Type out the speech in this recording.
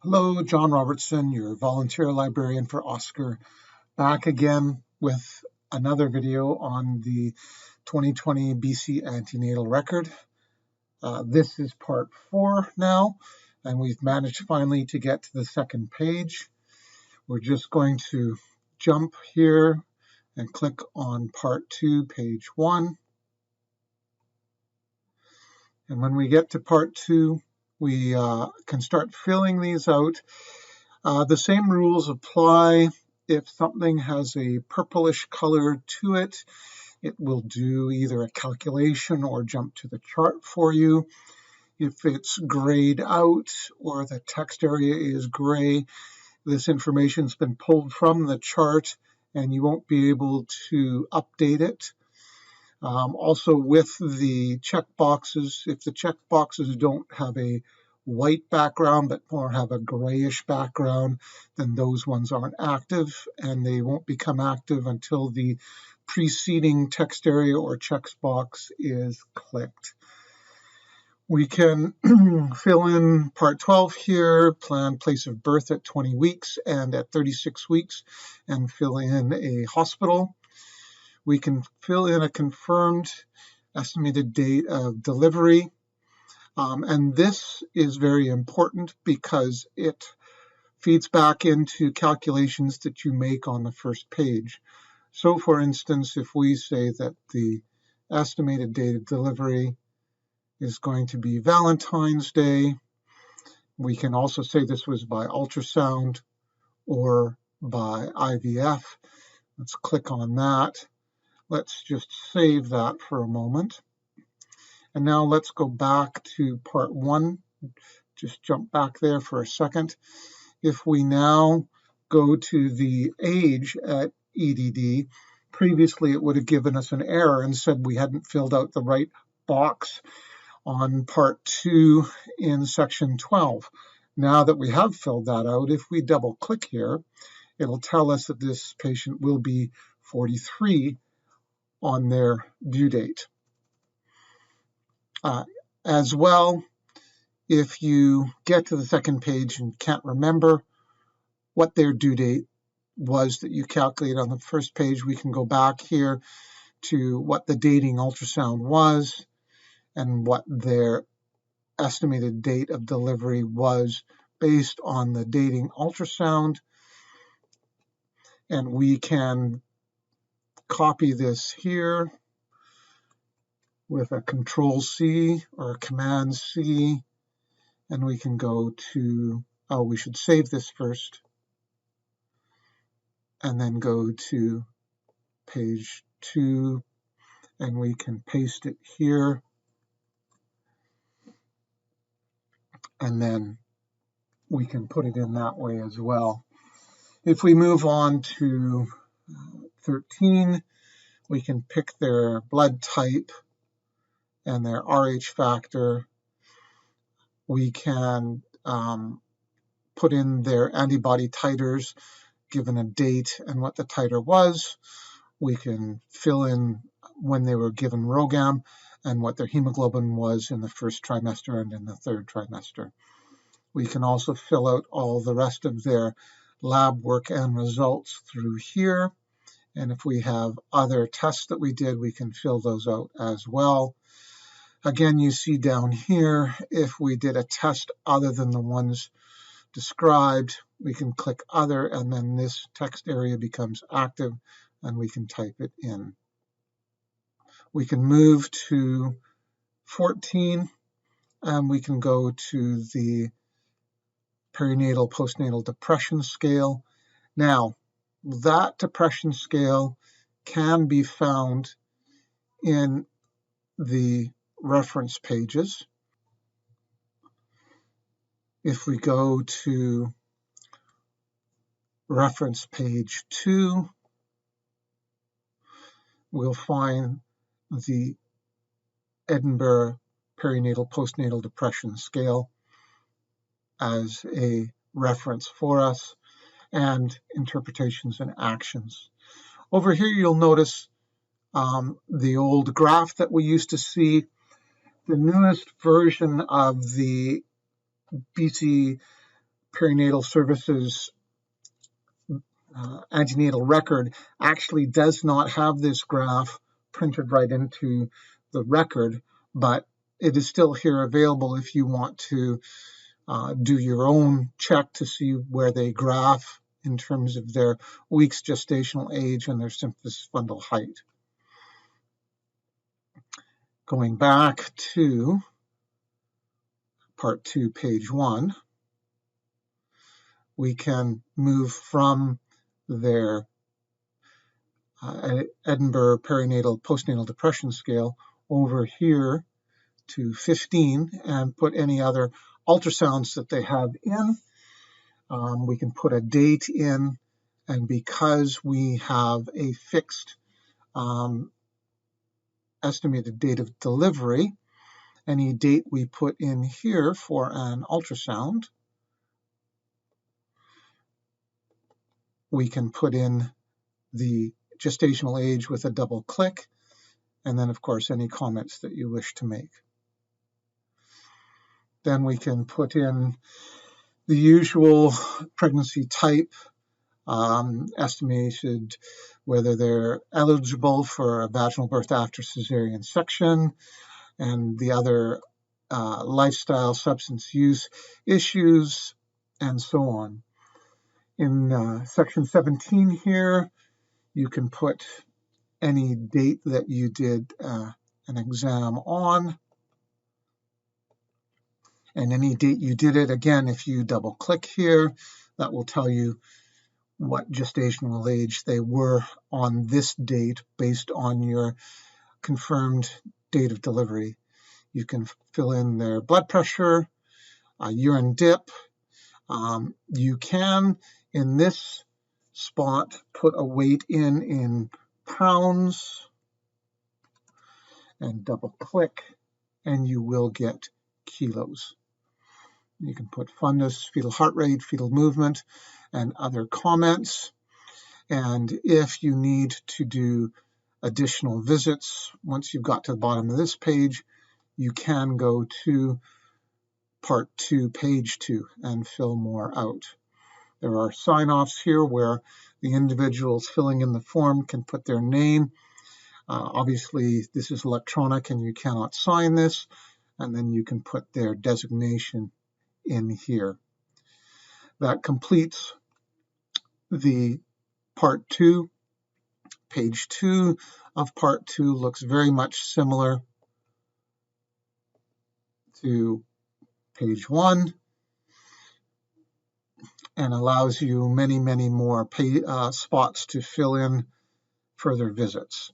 Hello, John Robertson, your volunteer librarian for Oscar, back again with another video on the 2020 BC antenatal record. This is part 4 now, and we've managed finally to get to the second page. We're just going to jump here and click on part 2, page 1. And when we get to part 2, we can start filling these out. The same rules apply. If something has a purplish color to it, it will do either a calculation or jump to the chart for you. If it's grayed out or the text area is gray, this information's been pulled from the chart and you won't be able to update it. Also with the check boxes, if the check boxes don't have a white background but more have a grayish background, then those ones aren't active and they won't become active until the preceding text area or checkbox is clicked. We can fill in part 12 here, plan place of birth at 20 weeks and at 36 weeks, and fill in a hospital. We can fill in a confirmed estimated date of delivery. And this is very important because it feeds back into calculations that you make on the first page. So for instance, if we say that the estimated date of delivery is going to be Valentine's Day, we can also say this was by ultrasound or by IVF. Let's click on that. Let's just save that for a moment. And now let's go back to part 1. Just jump back there for a second. If we now go to the age at EDD, previously it would have given us an error and said we hadn't filled out the right box on part 2 in section 12. Now that we have filled that out, if we double click here, it'll tell us that this patient will be 43 on their due date. As well, if you get to the second page and can't remember what their due date was that you calculated on the first page, we can go back here to what the dating ultrasound was and what their estimated date of delivery was based on the dating ultrasound. And we can copy this here with a Control-C or a Command-C, and we can go to, we should save this first, and then go to page 2, and we can paste it here, and then we can put it in that way as well. If we move on to 13, we can pick their blood type and their Rh factor. We can put in their antibody titers given a date and what the titer was. We can fill in when they were given RhoGAM and what their hemoglobin was in the first trimester and in the third trimester. We can also fill out all the rest of their lab work and results through here. And if we have other tests that we did, we can fill those out as well. Again, you see down here, if we did a test other than the ones described, we can click Other, and then this text area becomes active, and we can type it in. We can move to 14, and we can go to the perinatal postnatal depression scale. Now, that depression scale can be found in the reference pages. If we go to reference page 2, we'll find the Edinburgh Perinatal Postnatal Depression Scale as a reference for us, and interpretations and actions. Over here you'll notice the old graph that we used to see. The newest version of the BC Perinatal Services antenatal record actually does not have this graph printed right into the record, but it is still here available if you want to do your own check to see where they graph in terms of their weeks gestational age and their symphysis fundal height. Going back to part 2, page 1, we can move from their Edinburgh Perinatal Postnatal Depression Scale over here to 15 and put any other ultrasounds that they have in. We can put a date in, and because we have a fixed estimated date of delivery, any date we put in here for an ultrasound, we can put in the gestational age with a double click, and then of course any comments that you wish to make. Then we can put in the usual pregnancy type, estimated whether they're eligible for a vaginal birth after cesarean section, and the other lifestyle, substance use issues, and so on. In section 17 here, you can put any date that you did an exam on, and any date you did it. Again, if you double click here, that will tell you what gestational age they were on this date based on your confirmed date of delivery. You can fill in their blood pressure, urine dip. You can, in this spot, put a weight in pounds and double click, and you will get kilos. You can put fundus, fetal heart rate, fetal movement, and other comments. And if you need to do additional visits, once you've got to the bottom of this page, you can go to part 2, page 2, and fill more out. There are sign-offs here where the individuals filling in the form can put their name. Obviously, this is electronic and you cannot sign this, and then you can put their designation in here. That completes the part 2. Page 2 of part 2 looks very much similar to page 1 and allows you many more spots to fill in further visits.